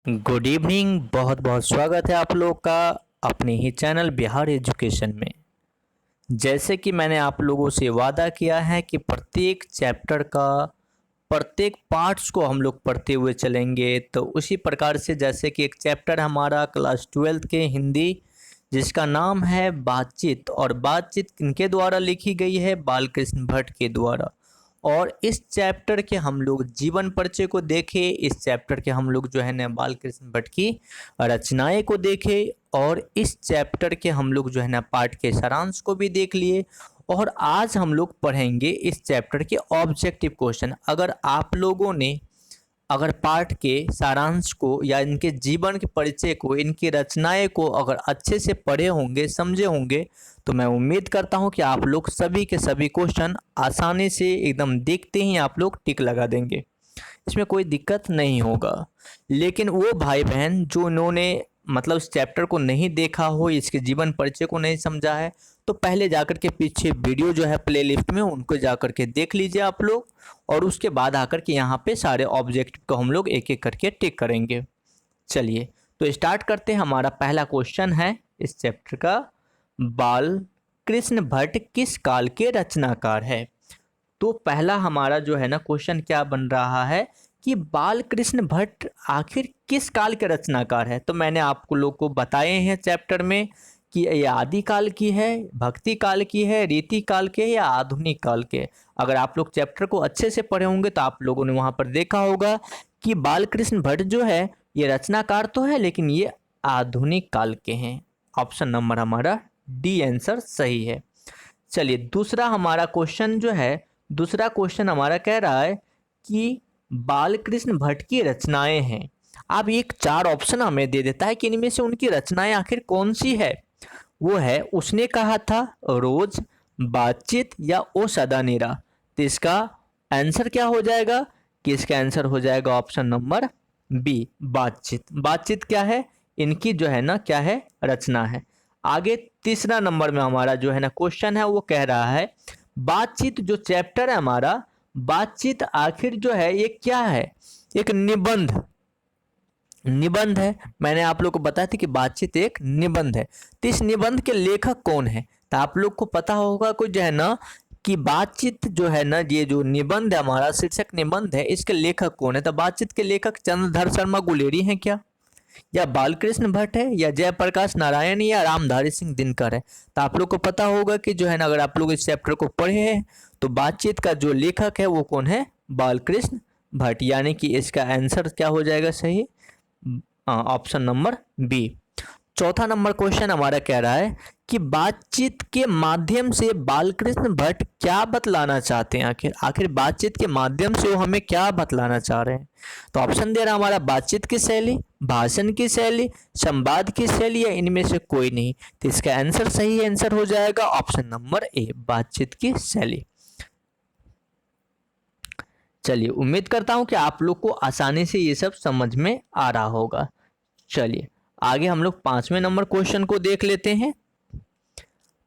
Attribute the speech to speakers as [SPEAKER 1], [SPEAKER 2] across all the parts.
[SPEAKER 1] Good evening. बहुत बहुत स्वागत है आप लोग का अपने ही चैनल बिहार एजुकेशन में। जैसे कि मैंने आप लोगों से वादा किया है कि प्रत्येक चैप्टर का प्रत्येक पार्ट्स को हम लोग पढ़ते हुए चलेंगे, तो उसी प्रकार से जैसे कि एक चैप्टर हमारा क्लास 12th के हिंदी जिसका नाम है बातचीत, और बातचीत किनके द्वारा लिखी गई है? बालकृष्ण भट्ट के द्वारा। और इस चैप्टर के हम लोग जीवन परिचय को देखे, इस चैप्टर के हम लोग जो है ना बालकृष्ण भट्ट की रचनाएं को देखे, और इस चैप्टर के हम लोग जो है ना पाठ के सारांश को भी देख लिए। और आज हम लोग पढ़ेंगे इस चैप्टर के ऑब्जेक्टिव क्वेश्चन। अगर पाठ के सारांश को या इनके जीवन के परिचय को, इनकी रचनाएं को अगर अच्छे से पढ़े होंगे, समझे होंगे, तो मैं उम्मीद करता हूं कि आप लोग सभी के सभी क्वेश्चन आसानी से एकदम देखते ही आप लोग टिक लगा देंगे, इसमें कोई दिक्कत नहीं होगा। लेकिन वो भाई बहन जो उन्होंने मतलब इस चैप्टर को नहीं देखा हो, इसके जीवन परिचय को नहीं समझा है, तो पहले जाकर के पीछे वीडियो जो है प्लेलिस्ट में उनको जाकर के देख लीजिए आप लोग, और उसके बाद आकर के यहाँ पे सारे ऑब्जेक्टिव को हम लोग एक एक करके टिक करेंगे। चलिए तो स्टार्ट करते हैं। हमारा पहला क्वेश्चन है इस चैप्टर का, बाल कृष्ण भट्ट किस काल के रचनाकार है? तो पहला हमारा जो है ना क्वेश्चन क्या बन रहा है कि बाल कृष्ण भट्ट आखिर किस काल के रचनाकार है? तो मैंने आपको लोग को बताए हैं चैप्टर में कि ये आदि काल की है, भक्ति काल की है, रीति काल के, या आधुनिक काल के। अगर आप लोग चैप्टर को अच्छे से पढ़े होंगे तो आप लोगों ने वहां पर देखा होगा कि बाल कृष्ण भट्ट जो है ये रचनाकार तो है, लेकिन ये आधुनिक काल के हैं। ऑप्शन नंबर हमारा डी आंसर सही है। चलिए दूसरा हमारा क्वेश्चन जो है, दूसरा क्वेश्चन हमारा कह रहा है कि बालकृष्ण भट्ट की रचनाएं हैं। अब एक चार ऑप्शन हमें दे देता है कि इनमें से उनकी रचनाएं आखिर कौन सी है। वो है उसने कहा था, रोज, बातचीत, या ओ सदा नेरा। तो इसका आंसर क्या हो जाएगा कि इसका आंसर हो जाएगा ऑप्शन नंबर बी, बातचीत। बातचीत क्या है? इनकी जो है ना क्या है? रचना है। आगे तीसरा नंबर में हमारा जो है ना क्वेश्चन है वो कह रहा है बातचीत जो चैप्टर है हमारा, बातचीत आखिर जो है ये क्या है? एक निबंध निबंध है। मैंने आप लोग को बताया था कि बातचीत एक निबंध है। तो इस निबंध के लेखक कौन है? तो आप लोग को पता होगा कुछ जो है ना कि बातचीत जो है ना, ये जो निबंध है हमारा, शीर्षक निबंध है, इसके लेखक कौन है? तो बातचीत के लेखक चंद्रधर शर्मा गुलेरी हैं क्या, या बालकृष्ण भट्ट है, या जयप्रकाश नारायण, या रामधारी सिंह दिनकर है? तो आप लोग को पता होगा कि जो है ना अगर आप लोग इस चैप्टर को पढ़े हैं तो बातचीत का जो लेखक है वो कौन है? बालकृष्ण भट्ट। यानी कि इसका आंसर क्या हो जाएगा सही? Option number B. चौथा नंबर क्वेश्चन हमारा कह रहा है कि बातचीत के माध्यम से बालकृष्ण भट्ट क्या बतलाना चाहते हैं? आखिर बातचीत के माध्यम से वो हमें क्या बतलाना चाह रहे हैं? तो ऑप्शन दे रहा हमारा बातचीत की शैली, भाषण की शैली, संवाद की शैली, या इनमें से कोई नहीं। तो इसका आंसर सही आंसर हो जाएगा ऑप्शन नंबर ए, बातचीत की शैली। चलिए उम्मीद करता हूं कि आप लोग को आसानी से ये सब समझ में आ रहा होगा। चलिए आगे हम लोग पांचवें नंबर क्वेश्चन को देख लेते हैं।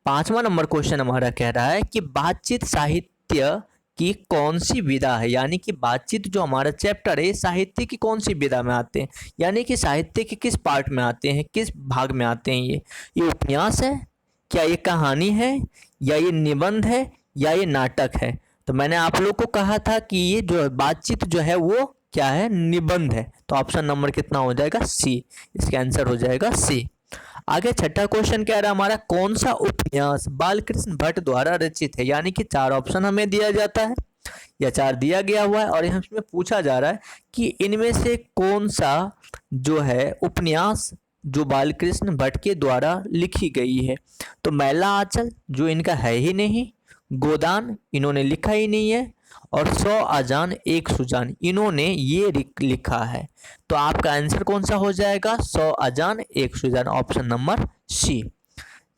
[SPEAKER 1] पांचवा नंबर क्वेश्चन हमारा कह रहा है कि बातचीत साहित्य की कौन सी विधा है? यानी कि बातचीत जो हमारा चैप्टर है साहित्य की कौन सी विधा में आते हैं, यानी कि साहित्य के किस पार्ट में आते हैं, किस भाग में आते हैं? ये उपन्यास है, क्या ये कहानी है, या ये निबंध है, या ये नाटक है? तो मैंने आप लोग को कहा था कि ये जो बातचीत जो है वो क्या है? निबंध है। तो ऑप्शन नंबर कितना हो जाएगा? सी। इसका आंसर हो जाएगा सी। आगे छठा क्वेश्चन कह रहा है हमारा कौन सा उपन्यास बालकृष्ण भट्ट द्वारा रचित है? यानी कि चार ऑप्शन हमें दिया जाता है या चार दिया गया हुआ है, और यहाँ इसमें पूछा जा रहा है कि इनमें से कौन सा जो है उपन्यास जो बालकृष्ण भट्ट के द्वारा लिखी गई है। तो मैला आंचल जो इनका है ही नहीं, गोदान इन्होंने लिखा ही नहीं है, और 100 अजान एक सुजान इन्होंने ये लिखा है। तो आपका आंसर कौन सा हो जाएगा? 100 अजान एक सुजान, ऑप्शन नंबर सी।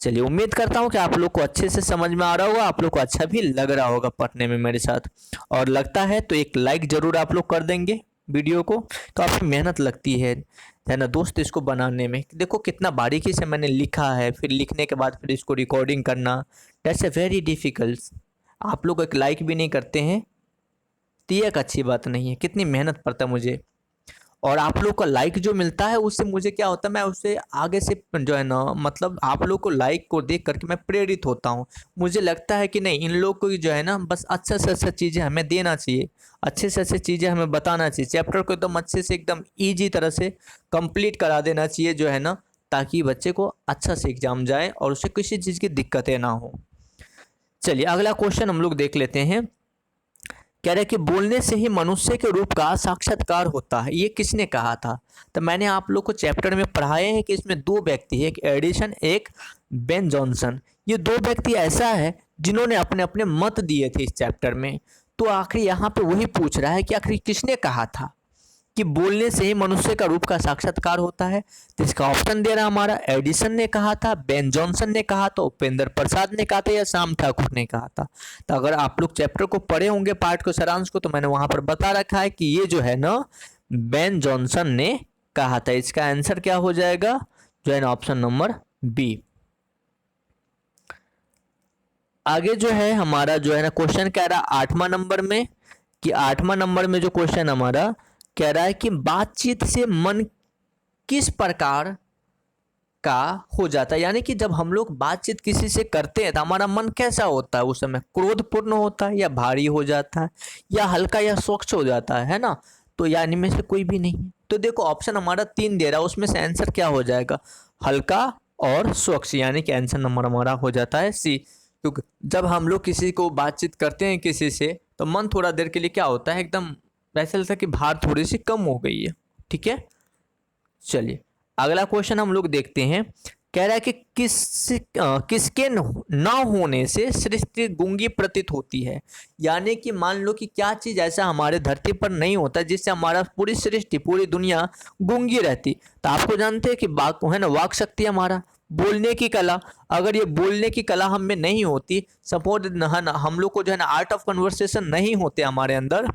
[SPEAKER 1] चलिए उम्मीद करता हूँ कि आप लोग को अच्छे से समझ में आ रहा होगा, आप लोग को अच्छा भी लग रहा होगा पढ़ने में मेरे साथ। और लगता है तो एक लाइक जरूर आप लोग कर देंगे वीडियो को। काफ़ी मेहनत लगती है ना दोस्त इसको बनाने में। देखो कितना बारीकी से मैंने लिखा है, फिर लिखने के बाद फिर इसको रिकॉर्डिंग करना, दैट्स ए वेरी डिफिकल्ट। आप लोग एक लाइक भी नहीं करते हैं तो ये एक अच्छी बात नहीं है, कितनी मेहनत पड़ता है मुझे। और आप लोग का लाइक जो मिलता है उससे मुझे क्या होता है, मैं उससे आगे से जो है ना, मतलब आप लोग को लाइक को देख करके मैं प्रेरित होता हूँ। मुझे लगता है कि नहीं, इन लोग को जो है ना बस अच्छा से अच्छा चीज़ें हमें देना चाहिए, अच्छे से अच्छी चीज़ें हमें बताना चाहिए, चैप्टर को एकदम अच्छे से एकदम ईजी तरह से कंप्लीट करा देना चाहिए जो है ना, ताकि बच्चे को अच्छा से एग्जाम जाए और उसे किसी चीज़ की दिक्कतें ना हो। चलिए अगला क्वेश्चन हम लोग देख लेते हैं। कह रहे कि बोलने से ही मनुष्य के रूप का साक्षात्कार होता है, ये किसने कहा था? तो मैंने आप लोग को चैप्टर में पढ़ाया है कि इसमें दो व्यक्ति है, एक एडिसन, एक बेन जॉनसन। ये दो व्यक्ति ऐसा है जिन्होंने अपने अपने मत दिए थे इस चैप्टर में। तो आखिर यहाँ पे वही पूछ रहा है कि आखिर किसने कहा था कि बोलने से ही मनुष्य का रूप का साक्षात्कार होता है। तो इसका ऑप्शन दे रहा हमारा, एडिसन ने कहा था, बेन जॉनसन ने कहा था, उपेंद्र प्रसाद ने कहा था, या श्याम ठाकुर ने कहा था। तो अगर आप लोग चैप्टर को पढ़े होंगे, पाठ को, सारांश को, तो मैंने वहां पर बता रखा है कि ये जो है ना बेन जॉनसन ने कहा था। इसका आंसर क्या हो जाएगा, जो है ना ऑप्शन नंबर बी। आगे जो है हमारा जो है ना क्वेश्चन कह रहा है 8वां नंबर में, कि 8वां नंबर में जो क्वेश्चन हमारा कह रहा है कि बातचीत से मन किस प्रकार का हो जाता है, यानी कि जब हम लोग बातचीत किसी से करते हैं तो हमारा मन कैसा होता है, उस समय क्रोधपूर्ण होता है, या भारी हो जाता है, या हल्का या स्वच्छ हो जाता है ना? तो यानी में से कोई भी नहीं। तो देखो ऑप्शन हमारा 3 दे रहा है, उसमें से आंसर क्या हो जाएगा, हल्का और स्वच्छ, यानी कि आंसर नंबर हमारा हो जाता है सी। क्योंकि जब हम लोग किसी को बातचीत करते हैं किसी से, तो मन थोड़ा देर के लिए क्या होता है, एकदम वैसा लगता है कि भार थोड़ी सी कम हो गई है। ठीक है, चलिए अगला क्वेश्चन हम लोग देखते हैं। कह रहा है कि किसके न होने से सृष्टि गूंगी प्रतीत होती है, यानी कि मान लो कि क्या चीज ऐसा हमारे धरती पर नहीं होता जिससे हमारा पूरी सृष्टि, पूरी दुनिया गूंगी रहती। तो आपको जानते हैं कि वाक है ना, वाक शक्ति हमारा, बोलने की कला, अगर ये बोलने की कला हम में नहीं होती, सपोज है ना, हम लोग को जो है ना आर्ट ऑफ कन्वर्सेशन नहीं होते हमारे अंदर,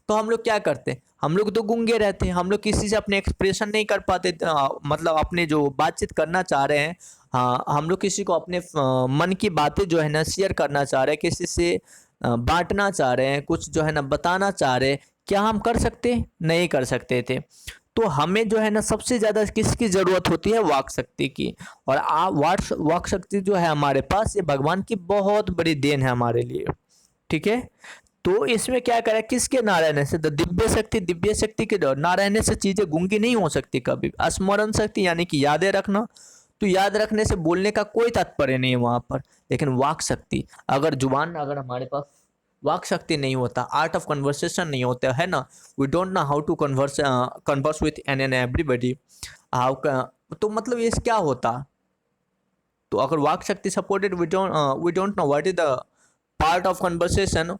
[SPEAKER 1] तो हम लोग क्या करते हैं, हम लोग तो गूंगे रहते हैं, हम लोग किसी से अपने एक्सप्रेशन नहीं कर पाते, मतलब अपने जो बातचीत करना चाह रहे हैं, हाँ हम लोग किसी को अपने मन की बातें जो है ना शेयर करना चाह रहे हैं, किसी से बांटना चाह रहे हैं, कुछ जो है ना बताना चाह रहे हैं, क्या हम कर सकते हैं? नहीं कर सकते थे। तो हमें जो है ना सबसे ज़्यादा किसकी ज़रूरत होती है, वाक शक्ति की। और वाक शक्ति जो है हमारे पास, ये भगवान की बहुत बड़ी देन है हमारे लिए। ठीक है, तो इसमें क्या करें, किसके ना रहने से, तो दिव्य शक्ति के ना रहने से चीजें गूंगी नहीं हो सकती कभी। स्मरण शक्ति यानी कि यादें रखना, तो याद रखने से बोलने का कोई तात्पर्य नहीं है वहां पर। लेकिन वाक शक्ति, अगर जुबान, अगर हमारे पास वाक शक्ति नहीं होता, आर्ट ऑफ कन्वर्सेशन नहीं होता है ना, we don't know how to converse with an and everybody, how, तो मतलब ये क्या होता। तो अगर वाक शक्ति supported, we don't know what is the part of conversation,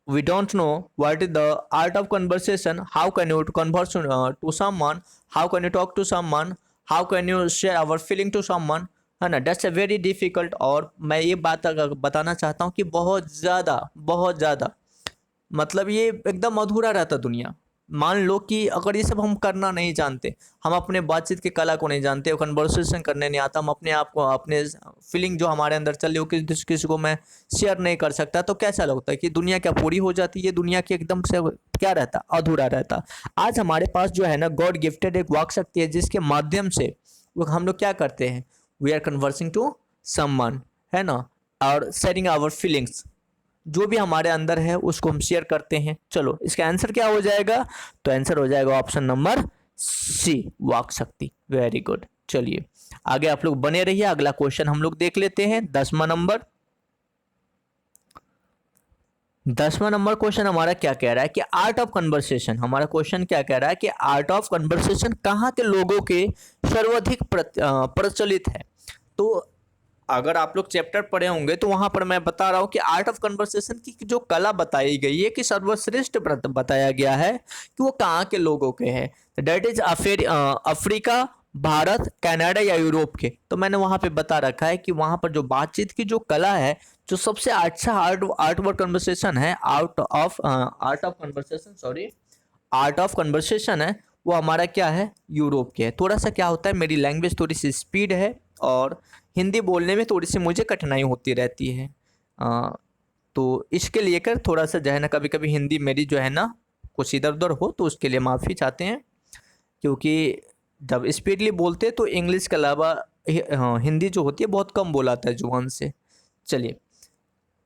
[SPEAKER 1] we don't know what is the art of conversation, how can you converse to someone, how can you talk to someone, how can you share our feeling to someone, है ना, that's a very difficult। और मैं ये बात अगर बताना चाहता हूँ कि बहुत ज़्यादा मतलब ये एकदम अधूरा रहता दुनिया। मान लो कि अगर ये सब हम करना नहीं जानते, हम अपने बातचीत की कला को नहीं जानते, कन्वर्सेशन करने नहीं आता, हम अपने आप को, अपने फीलिंग जो हमारे अंदर चल रही हो किसी को मैं शेयर नहीं कर सकता, तो कैसा लगता है कि दुनिया क्या पूरी हो जाती है? दुनिया की एकदम से क्या रहता, अधूरा रहता। आज हमारे पास जो है ना गॉड गिफ्टेड एक वाक शक्ति है, जिसके माध्यम से वो हम लोग क्या करते हैं, we are conversing to someone, है ना, और शेयरिंग आवर फीलिंग्स, जो भी हमारे अंदर है उसको हम शेयर करते हैं। चलो इसका आंसर क्या हो जाएगा, तो आंसर हो जाएगा ऑप्शन नंबर सी, वाक शक्ति। Very good. चलिए आगे आप लोग बने रहिए, अगला क्वेश्चन हम लोग देख लेते हैं। 10वां नंबर क्वेश्चन हमारा क्या कह रहा है कि आर्ट ऑफ कन्वर्सेशन, हमारा क्वेश्चन क्या कह रहा है कि आर्ट ऑफ कन्वर्सेशन कहाँ के लोगों के सर्वाधिक प्रचलित है। तो अगर आप लोग चैप्टर पढ़े होंगे तो वहां पर मैं बता रहा हूं कि आर्ट ऑफ कन्वर्सेशन की जो कला बताई गई है कि सर्वश्रेष्ठ बताया गया है कि वो कहाँ के लोगों के हैं, that is Africa, Bharat, Canada या यूरोप के। तो मैंने वहां पे बता रखा है कि वहां पर जो बातचीत की जो कला है, जो सबसे अच्छा आर्ट वर्क कन्वर्सेशन है, आर्ट ऑफ कन्वर्सेशन है, वो हमारा क्या है, यूरोप के है। थोड़ा सा क्या होता है, मेरी लैंग्वेज थोड़ी सी स्पीड है और हिंदी बोलने में थोड़ी सी मुझे कठिनाई होती रहती है, तो इसके लिए कर थोड़ा सा जो है ना कभी कभी हिंदी मेरी जो है ना कुछ इधर उधर हो तो उसके लिए माफ़ी चाहते हैं, क्योंकि जब स्पीडली बोलते हैं तो इंग्लिश के अलावा हिंदी जो होती है बहुत कम बोलाता है जुबान से। चलिए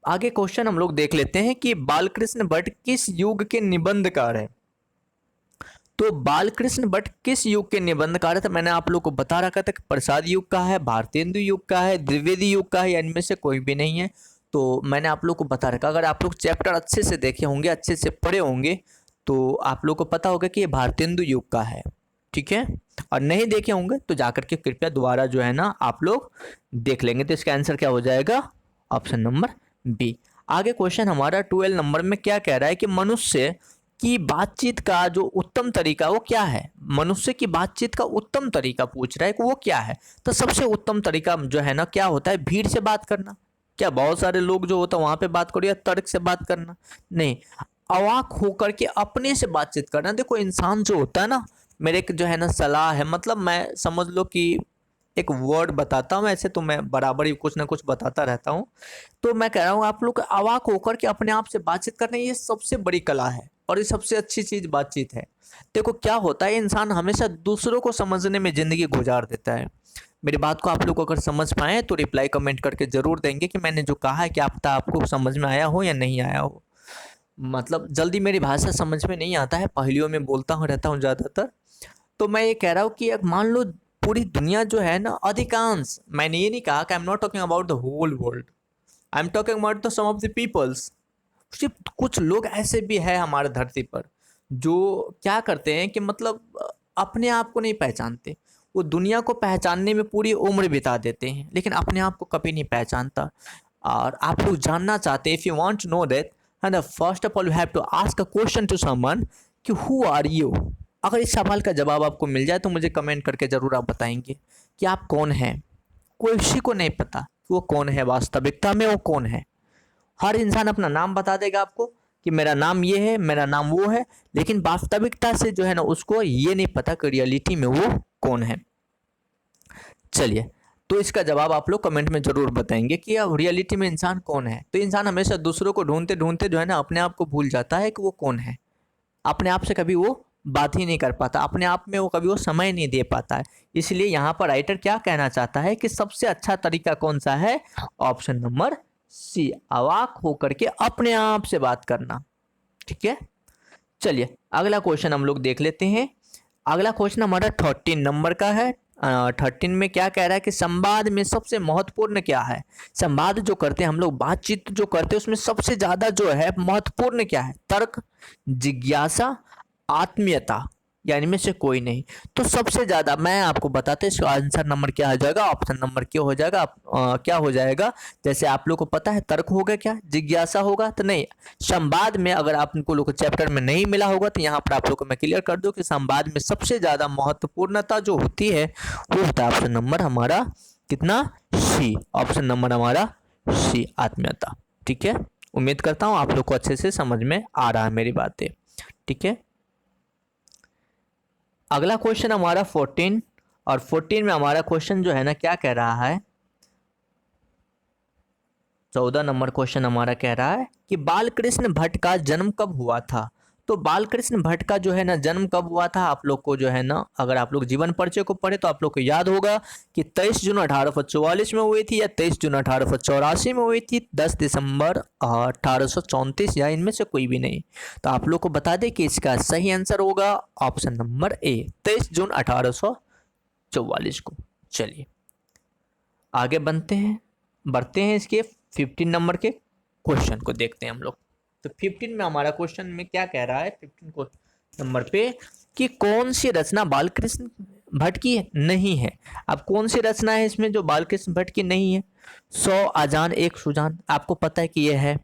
[SPEAKER 1] आगे क्वेश्चन हम लोग देख लेते हैं कि बालकृष्ण भट्ट किस युग के निबंधकार है। तो बालकृष्ण भट्ट किस युग के निबंधकार है, तो मैंने आप लोग को बता रखा था कि प्रसाद युग का है, भारतेंदु युग का है, द्विवेदी युग का है, या इनमें से कोई भी नहीं है। तो मैंने आप लोग को बता रखा, अगर आप लोग चैप्टर अच्छे से देखे होंगे, अच्छे से पढ़े होंगे, तो आप लोग को पता होगा कि ये भारतेंदु युग का है। ठीक है, और नहीं देखे होंगे तो जाकर के कृपया दोबारा जो है ना आप लोग देख लेंगे। तो इसका आंसर क्या हो जाएगा, ऑप्शन नंबर बी। आगे क्वेश्चन हमारा 12 नंबर में क्या कह रहा है कि मनुष्य की बातचीत का जो उत्तम तरीका वो क्या है। मनुष्य की बातचीत का उत्तम तरीका पूछ रहा है कि वो क्या है। तो सबसे उत्तम तरीका जो है ना क्या होता है, भीड़ से बात करना। क्या बहुत सारे लोग जो होता है वहां पे बात करो, या तर्क से बात करना? नहीं, अवाक होकर के अपने से बातचीत करना। देखो इंसान जो होता है ना, मेरे एक जो है ना सलाह है, मतलब मैं समझ लो कि एक वर्ड बताता हूँ, ऐसे तो मैं बराबर ही कुछ ना कुछ बताता रहता हूँ। तो मैं कह रहा हूँ आप लोग अवाक होकर के अपने आप से बातचीत करना, ये सबसे बड़ी कला है और ये सबसे अच्छी चीज बातचीत है। देखो क्या होता है, इंसान हमेशा दूसरों को समझने में जिंदगी गुजार देता है। मेरी बात को आप लोग अगर समझ पाए तो रिप्लाई कमेंट करके जरूर देंगे कि मैंने जो कहा है कि आपको समझ में आया हो या नहीं आया हो। मतलब जल्दी मेरी भाषा समझ में नहीं आता है, पहेलियों में बोलता हूँ रहता हूँ ज़्यादातर। तो मैं ये कह रहा हूँ कि मान लो पूरी दुनिया जो है ना, अधिकांश, मैंने ये नहीं कहा कि I am not talking about the whole world, I am talking about the some of the peoples. सिर्फ कुछ लोग ऐसे भी है हमारे धरती पर जो क्या करते हैं कि मतलब अपने आप को नहीं पहचानते। वो दुनिया को पहचानने में पूरी उम्र बिता देते हैं, लेकिन अपने आप को कभी नहीं पहचानता। और आप लोग जानना चाहते हैं, if you want to know that, and first of all you have to ask a question to someone कि हु आर यू। अगर इस सवाल का जवाब आपको मिल जाए तो मुझे कमेंट करके ज़रूर आप बताएंगे कि आप कौन हैं। कोई किसी को नहीं पता कि वो कौन है, वास्तविकता में वो कौन है। हर इंसान अपना नाम बता देगा आपको कि मेरा नाम ये है, मेरा नाम वो है, लेकिन वास्तविकता से जो है ना उसको ये नहीं पता कि रियलिटी में वो कौन है। चलिए, तो इसका जवाब आप लोग कमेंट में जरूर बताएंगे कि अब रियलिटी में इंसान कौन है। तो इंसान हमेशा दूसरों को ढूंढते ढूंढते जो है ना अपने आप को भूल जाता है कि वो कौन है। अपने आप से कभी वो बात ही नहीं कर पाता, अपने आप में वो कभी वो समय नहीं दे पाता है। इसलिए यहाँ पर राइटर क्या कहना चाहता है कि सबसे अच्छा तरीका कौन सा है, ऑप्शन नंबर सी, अवाक होकर के अपने आप से बात करना। ठीक है, चलिए अगला क्वेश्चन हम लोग देख लेते हैं। अगला क्वेश्चन हमारा 13 नंबर का है। 13 में क्या कह रहा है कि संवाद में सबसे महत्वपूर्ण क्या है। संवाद जो करते हैं हम लोग, बातचीत जो करते हैं, उसमें सबसे ज्यादा जो है महत्वपूर्ण क्या है, तर्क, जिज्ञासा, आत्मीयता, या इनमें से कोई नहीं। तो सबसे ज्यादा मैं आपको बताते हैं, इसका आंसर नंबर क्या हो जाएगा, ऑप्शन नंबर क्या हो जाएगा, क्या हो जाएगा। जैसे आप लोग को पता है तर्क होगा, क्या जिज्ञासा होगा, तो नहीं। संवाद में अगर आपको लोग चैप्टर में नहीं मिला होगा तो यहाँ पर आप लोग को मैं क्लियर कर दूं कि संवाद में सबसे ज्यादा महत्वपूर्णता जो होती है वो होता है ऑप्शन नंबर हमारा कितना, सी, ऑप्शन नंबर हमारा सी, आत्मीयता। ठीक है, उम्मीद करता हूँ आप लोग को अच्छे से समझ में आ रहा है मेरी बातें। ठीक है, अगला क्वेश्चन हमारा 14, और 14 में हमारा क्वेश्चन जो है ना क्या कह रहा है, 14 नंबर क्वेश्चन हमारा कह रहा है कि बालकृष्ण भट्ट का जन्म कब हुआ था। तो बालकृष्ण भट्ट का जो है ना जन्म कब हुआ था, आप लोग को जो है ना अगर आप लोग जीवन परिचय को पढ़े तो आप लोग को याद होगा कि 23 जून 1844 में हुई थी, या 23 जून 1884 में हुई थी, 10 दिसंबर 1834, या इनमें से कोई भी नहीं। तो आप लोग को बता दें कि इसका सही आंसर होगा ऑप्शन नंबर ए, 23 जून 1844 को। चलिए आगे बढ़ते हैं इसके 15 नंबर के क्वेश्चन को देखते हैं हम लोग। तो 15 में हमारा क्वेश्चन में क्या कह रहा है, 15 को नंबर पे कि कौन सी रचना बालकृष्ण भट्ट की नहीं है। अब कौन सी रचना है इसमें जो बालकृष्ण भट्ट की नहीं है। 100 आजान एक सुजान, आपको पता है कि यह है।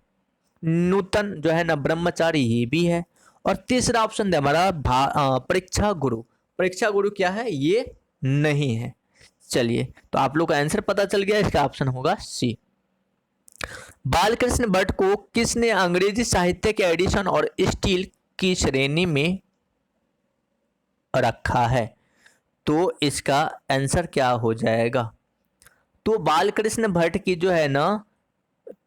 [SPEAKER 1] नूतन जो है ना ब्रह्मचारी, ये भी है। और तीसरा ऑप्शन है हमारा परीक्षा गुरु। परीक्षा गुरु क्या है, ये नहीं है। चलिए तो आप लोग का आंसर पता चल गया, इसका ऑप्शन होगा सी। बालकृष्ण भट्ट को किसने अंग्रेजी साहित्य के एडिशन और स्टील की श्रेणी में रखा है। तो इसका आंसर क्या हो जाएगा, तो बालकृष्ण भट्ट की जो है ना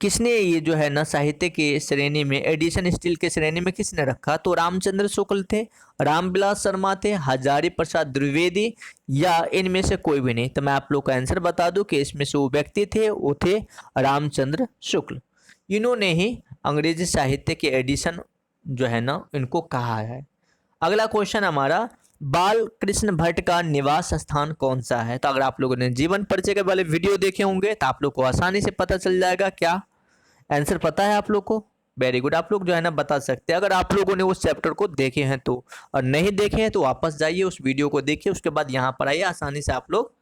[SPEAKER 1] किसने ये जो है ना साहित्य के श्रेणी में, एडिशन स्टील के श्रेणी में किसने रखा? तो रामचंद्र शुक्ल थे, रामविलास शर्मा थे, हजारी प्रसाद द्विवेदी, या इनमें से कोई भी नहीं। तो मैं आप लोग का आंसर बता दूं कि इसमें से वो व्यक्ति थे, वो थे रामचंद्र शुक्ल। इन्होंने ही अंग्रेजी साहित्य के एडिशन जो है ना इनको कहा है। अगला क्वेश्चन हमारा, बाल कृष्ण भट्ट का निवास स्थान कौन सा है? तो अगर आप लोगों ने जीवन परिचय के वाले वीडियो देखे होंगे तो आप लोग को आसानी से पता चल जाएगा। क्या आंसर पता है आप लोग को? वेरी गुड, आप लोग जो है ना बता सकते हैं अगर आप लोगों ने उस चैप्टर को देखे हैं तो, और नहीं देखे हैं तो वापस जाइए उस वीडियो को देखिए, उसके बाद यहाँ पर आइए, आसानी से आप लोग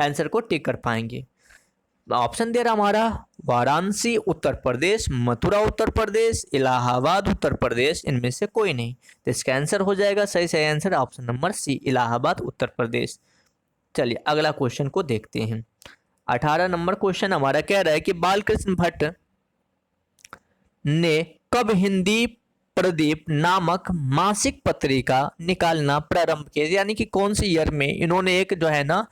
[SPEAKER 1] आंसर को टिक कर पाएंगे। ऑप्शन दे रहा हमारा, वाराणसी उत्तर प्रदेश, मथुरा उत्तर प्रदेश, इलाहाबाद उत्तर प्रदेश, इनमें से कोई नहीं। तो इसका आंसर हो जाएगा, सही answer option number C, Allahabad Uttar Pradesh. चलिए अगला क्वेश्चन को देखते हैं। 18 नंबर क्वेश्चन हमारा कह रहा है कि बालकृष्ण भट्ट ने कब हिंदी प्रदीप नामक मासिक पत्रिका निकालना प्रारंभ किया? यानी कि कौन सी ईयर में इन्होंने एक जो है ना,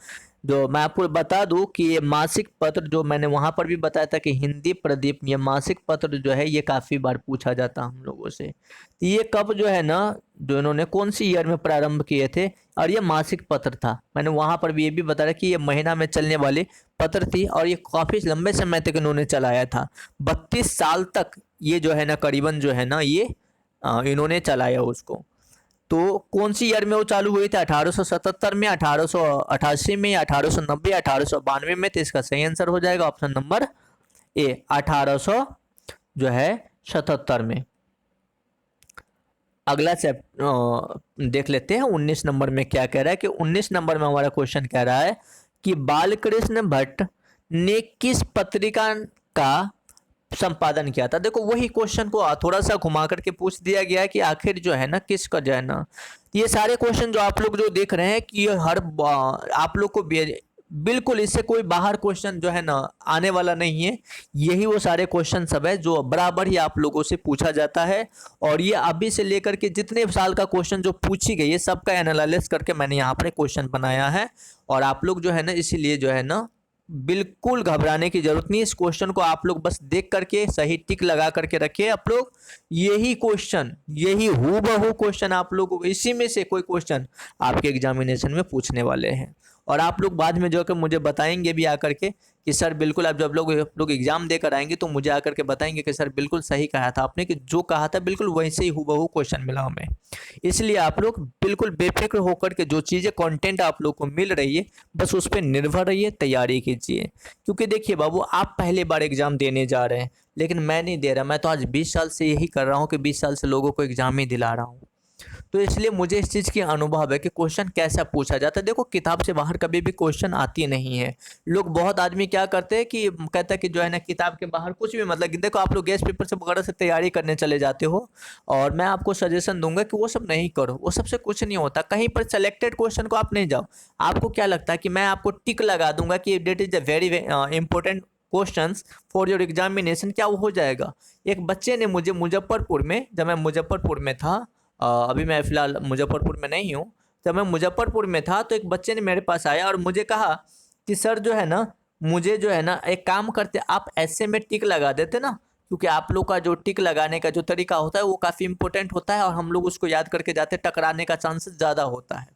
[SPEAKER 1] जो मैं आपको बता दूं कि ये मासिक पत्र, जो मैंने वहां पर भी बताया था कि हिंदी प्रदीप, ये मासिक पत्र जो है ये काफी बार पूछा जाता हम लोगों से। तो ये कब जो है ना, जो इन्होंने कौन सी ईयर में प्रारंभ किए थे, और ये मासिक पत्र था। मैंने वहां पर भी ये भी बताया कि ये महीना में चलने वाले पत्र थी, और ये काफी लंबे समय तक इन्होंने चलाया था। 32 साल तक ये जो है ना करीबन जो है ना ये इन्होंने चलाया उसको। तो कौन सी ईयर में वो चालू हुई थी? 1877 में, 1888 में, 1890, 1892 में। तो इसका सही आंसर हो जाएगा ऑप्शन नंबर ए, 1800 जो है 77 में। अगला देख लेते हैं 19 नंबर में क्या कह रहा है कि 19 नंबर में हमारा क्वेश्चन कह रहा है कि बालकृष्ण भट्ट ने किस पत्रिका का संपादन किया था? देखो वही क्वेश्चन को थोड़ा सा घुमा करके पूछ दिया गया है कि आखिर जो है ना किसका जो है ना, ये सारे क्वेश्चन जो आप लोग जो देख रहे हैं कि ये हर आप लोग को बिल्कुल इससे कोई बाहर क्वेश्चन जो है ना आने वाला नहीं है। यही वो सारे क्वेश्चन सब है जो बराबर ही आप लोगों से पूछा जाता है, और ये अभी से लेकर के जितने साल का क्वेश्चन जो पूछी गई है सबका एनालिसिस करके मैंने यहाँ पर क्वेश्चन बनाया है। और आप लोग जो है ना इसीलिए जो है ना बिल्कुल घबराने की जरूरत नहीं। इस क्वेश्चन को आप लोग बस देख करके सही टिक लगा करके रखिए आप लोग। यही क्वेश्चन, यही हूबहू क्वेश्चन आप लोग, इसी में से कोई क्वेश्चन आपके एग्जामिनेशन में पूछने वाले हैं। और आप लोग बाद में जो कि मुझे बताएंगे भी आकर के कि सर बिल्कुल, आप जब लोग एग्जाम देकर आएंगे तो मुझे आकर के बताएंगे कि सर बिल्कुल सही कहा था आपने, कि जो कहा था बिल्कुल वैसे ही हूबहू क्वेश्चन मिला हमें। इसलिए आप लोग बिल्कुल बेफिक्र होकर के जो चीज़ें कंटेंट आप लोग को मिल रही है बस उस पर निर्भर रहिए, तैयारी कीजिए। क्योंकि देखिए बाबू, आप पहले बार एग्जाम देने जा रहे हैं, लेकिन मैं नहीं दे रहा। मैं तो आज 20 साल से यही कर रहा हूँ कि 20 साल से लोगों को एग्जाम ही दिला रहा हूँ। तो इसलिए मुझे इस चीज़ की अनुभव है कि क्वेश्चन कैसा पूछा जाता है। देखो किताब से बाहर कभी भी क्वेश्चन आती नहीं है। लोग, बहुत आदमी क्या करते हैं कि कहता है कि जो है ना किताब के बाहर कुछ भी, मतलब कि देखो आप लोग गेस्ट पेपर से वगैरह से तैयारी करने चले जाते हो, और मैं आपको सजेशन दूंगा कि वो सब नहीं करो, वो सबसे कुछ नहीं होता। कहीं पर सेलेक्टेड क्वेश्चन को आप नहीं जाओ। आपको क्या लगता है कि मैं आपको टिक लगा दूंगा कि that is a very important questions for your examination, क्या वो हो जाएगा? एक बच्चे ने मुझे मुजफ्फरपुर में, जब मैं मुजफ्फरपुर में था, अभी मैं फ़िलहाल मुजफ्फरपुर में नहीं हूँ, जब मैं मुजफ्फरपुर में था तो एक बच्चे ने मेरे पास आया और मुझे कहा कि सर जो है ना, मुझे जो है ना एक काम करते, आप ऐसे में टिक लगा देते ना, क्योंकि आप लोग का जो टिक लगाने का जो तरीका होता है वो काफ़ी इंपॉर्टेंट होता है और हम लोग उसको याद करके जाते, टकराने का चांसेस ज़्यादा होता है।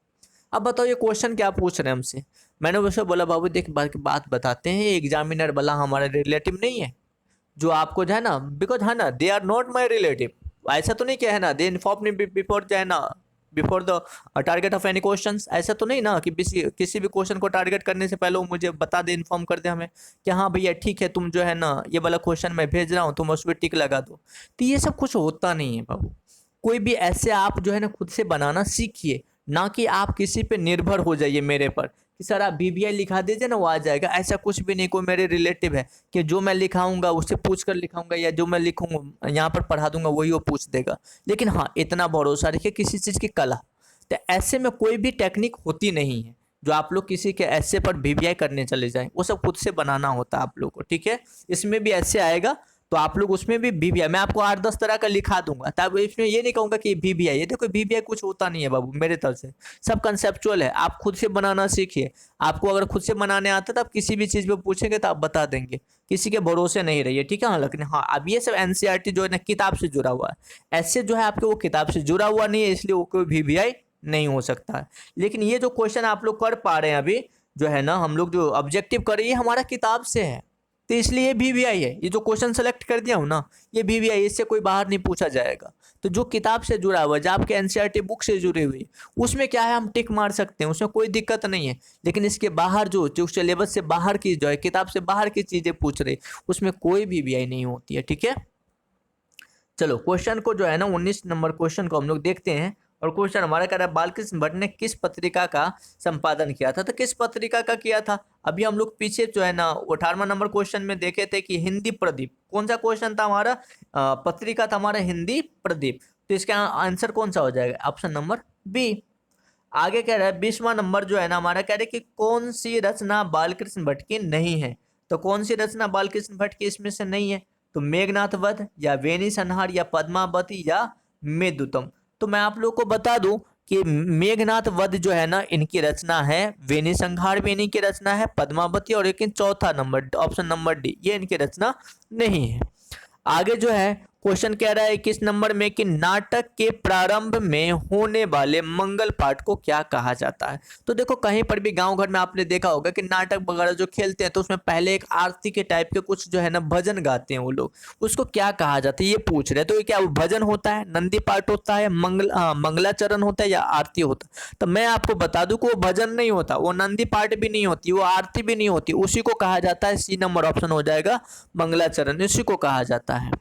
[SPEAKER 1] अब बताओ ये क्वेश्चन क्या पूछ रहे हैं हमसे? मैंने उसे बोला बाबू देख बात बताते हैं, एग्जामिनर वाला हमारा रिलेटिव नहीं है जो आपको जो है ना, बिकॉज है ना they are not my relative, ऐसा तो नहीं क्या है ना, दे इन्फॉर्म मी बिफोर जो है ना, before the target of any question, ऐसा तो नहीं ना कि किसी भी क्वेश्चन को टारगेट करने से पहले वो मुझे बता दे, इन्फॉर्म कर दे हमें कि हाँ भैया ठीक है, तुम जो है ना ये वाला क्वेश्चन मैं भेज रहा हूँ, तुम उस पर टिक लगा दो। तो ये सब कुछ होता नहीं है बाबू। कोई भी ऐसे आप जो है ना खुद से बनाना सीखिए, ना कि आप किसी पे निर्भर हो जाइए मेरे पर कि सर आप BBI लिखा दीजिए ना वो आ जाएगा। ऐसा कुछ भी नहीं। कोई मेरे रिलेटिव है कि जो मैं लिखाऊंगा उससे पूछ कर लिखाऊंगा, या जो मैं लिखूंगा यहाँ पर पढ़ा दूंगा वही वो पूछ देगा। लेकिन हाँ, इतना भरोसा रखिए किसी चीज़ की कला, तो ऐसे में कोई भी टेक्निक होती नहीं है जो आप लोग किसी के ऐसे पर BBI करने चले जाएं। वो सब खुद से बनाना होता है आप लोग को, ठीक है। इसमें भी ऐसे आएगा तो आप लोग उसमें भी VBI मैं आपको 8-10 तरह का लिखा दूंगा, तब इसमें ये नहीं कहूँगा कि VBI ये देखो VBI कुछ होता नहीं है बाबू मेरे तरफ से, सब कंसेप्चुअल है। आप खुद से बनाना सीखिए, आपको अगर खुद से बनाने आता है तो आप किसी भी चीज़ पे पूछेंगे तो आप बता देंगे, किसी के भरोसे नहीं रहिए, ठीक है। हाँ लेकिन हाँ अब ये सब NCERT जो है ना किताब से जुड़ा हुआ है, ऐसे जो है आपके वो किताब से जुड़ा हुआ नहीं है, इसलिए वो कोई VBI नहीं हो सकता है। लेकिन ये जो क्वेश्चन आप लोग कर पा रहे हैं अभी जो है ना, हम लोग जो ऑब्जेक्टिव कर रही है हमारा किताब से है, तो इसलिए ये VBI है। ये जो क्वेश्चन सेलेक्ट कर दिया हूँ ना ये VBI, इससे कोई बाहर नहीं पूछा जाएगा। तो जो किताब से जुड़ा हुआ है, जो आपके NCERT बुक से जुड़ी हुई, उसमें क्या है हम टिक मार सकते हैं, उसमें कोई दिक्कत नहीं है। लेकिन इसके बाहर जो जो सिलेबस से बाहर की जो है, किताब से बाहर की चीज़ें पूछ रही, उसमें कोई VBI नहीं होती है, ठीक है। चलो क्वेश्चन को जो है ना 19 नंबर क्वेश्चन को हम लोग देखते हैं। और क्वेश्चन हमारा कह रहा है बालकृष्ण भट्ट ने किस पत्रिका का संपादन किया था। तो किस पत्रिका का किया था, अभी हम लोग पीछे जो है ना 18वां नंबर क्वेश्चन में देखे थे कि हिंदी प्रदीप, कौन सा क्वेश्चन था हमारा, पत्रिका था हमारा हिंदी प्रदीप। तो इसका आंसर कौन सा हो जाएगा, ऑप्शन नंबर बी। आगे कह रहा है 20वां नंबर जो है ना हमारा कह रहे कि कौन सी रचना बालकृष्ण भट्ट की नहीं है। तो कौन सी रचना बालकृष्ण भट्ट की इसमें से नहीं है, तो मेघनाथ वध या वेणी संहार या पद्मावती या मेघदूतम। तो मैं आप लोग को बता दूं कि मेघनाथ वध जो है ना इनकी रचना है, वेणी संहार भी इन्हीं की रचना है, पद्मावती और लेकिन चौथा नंबर ऑप्शन नंबर डी ये इनकी रचना नहीं है। आगे जो है क्वेश्चन कह रहा है किस नंबर में कि नाटक के प्रारंभ में होने वाले मंगल पाठ को क्या कहा जाता है। तो देखो कहीं पर भी गांव घर में आपने देखा होगा कि नाटक वगैरह जो खेलते हैं तो उसमें पहले एक आरती के टाइप के कुछ जो है ना भजन गाते हैं वो लोग, उसको क्या कहा जाता है ये पूछ रहे हैं। तो ये क्या वो भजन होता है, नंदी पाठ होता है, मंगलाचरण होता है या आरती होता है। तो मैं आपको बता दूं कि वो भजन नहीं होता, वो नंदी पाठ भी नहीं होती, वो आरती भी नहीं होती, उसी को कहा जाता है, सी नंबर ऑप्शन हो जाएगा मंगलाचरण, इसी को कहा जाता है।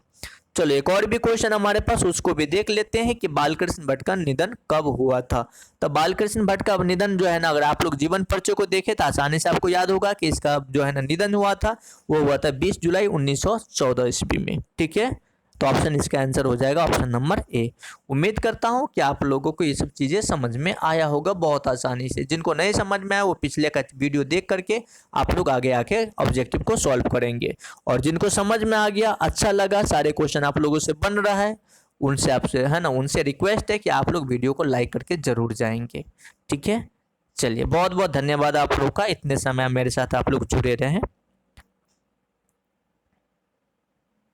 [SPEAKER 1] चलो एक और भी क्वेश्चन हमारे पास, उसको भी देख लेते हैं कि बालकृष्ण भट्ट का निधन कब हुआ था। तो बालकृष्ण भट्ट का निधन जो है ना, अगर आप लोग जीवन परिचय को देखें तो आसानी से आपको याद होगा कि इसका जो है ना निधन हुआ था वो हुआ था 20 जुलाई 1914 ईस्वी में, ठीक है। तो ऑप्शन इसका आंसर हो जाएगा ऑप्शन नंबर ए। उम्मीद करता हूं कि आप लोगों को ये सब चीज़ें समझ में आया होगा बहुत आसानी से। जिनको नहीं समझ में आया वो पिछले का वीडियो देख करके आप लोग आगे आके ऑब्जेक्टिव को सॉल्व करेंगे। और जिनको समझ में आ गया, अच्छा लगा, सारे क्वेश्चन आप लोगों से बन रहा है, उनसे आपसे है ना उनसे रिक्वेस्ट है कि आप लोग वीडियो को लाइक करके जरूर जाएंगे, ठीक है। चलिए बहुत बहुत धन्यवाद आप लोग का, इतने समय मेरे साथ आप लोग जुड़े रहे हैं।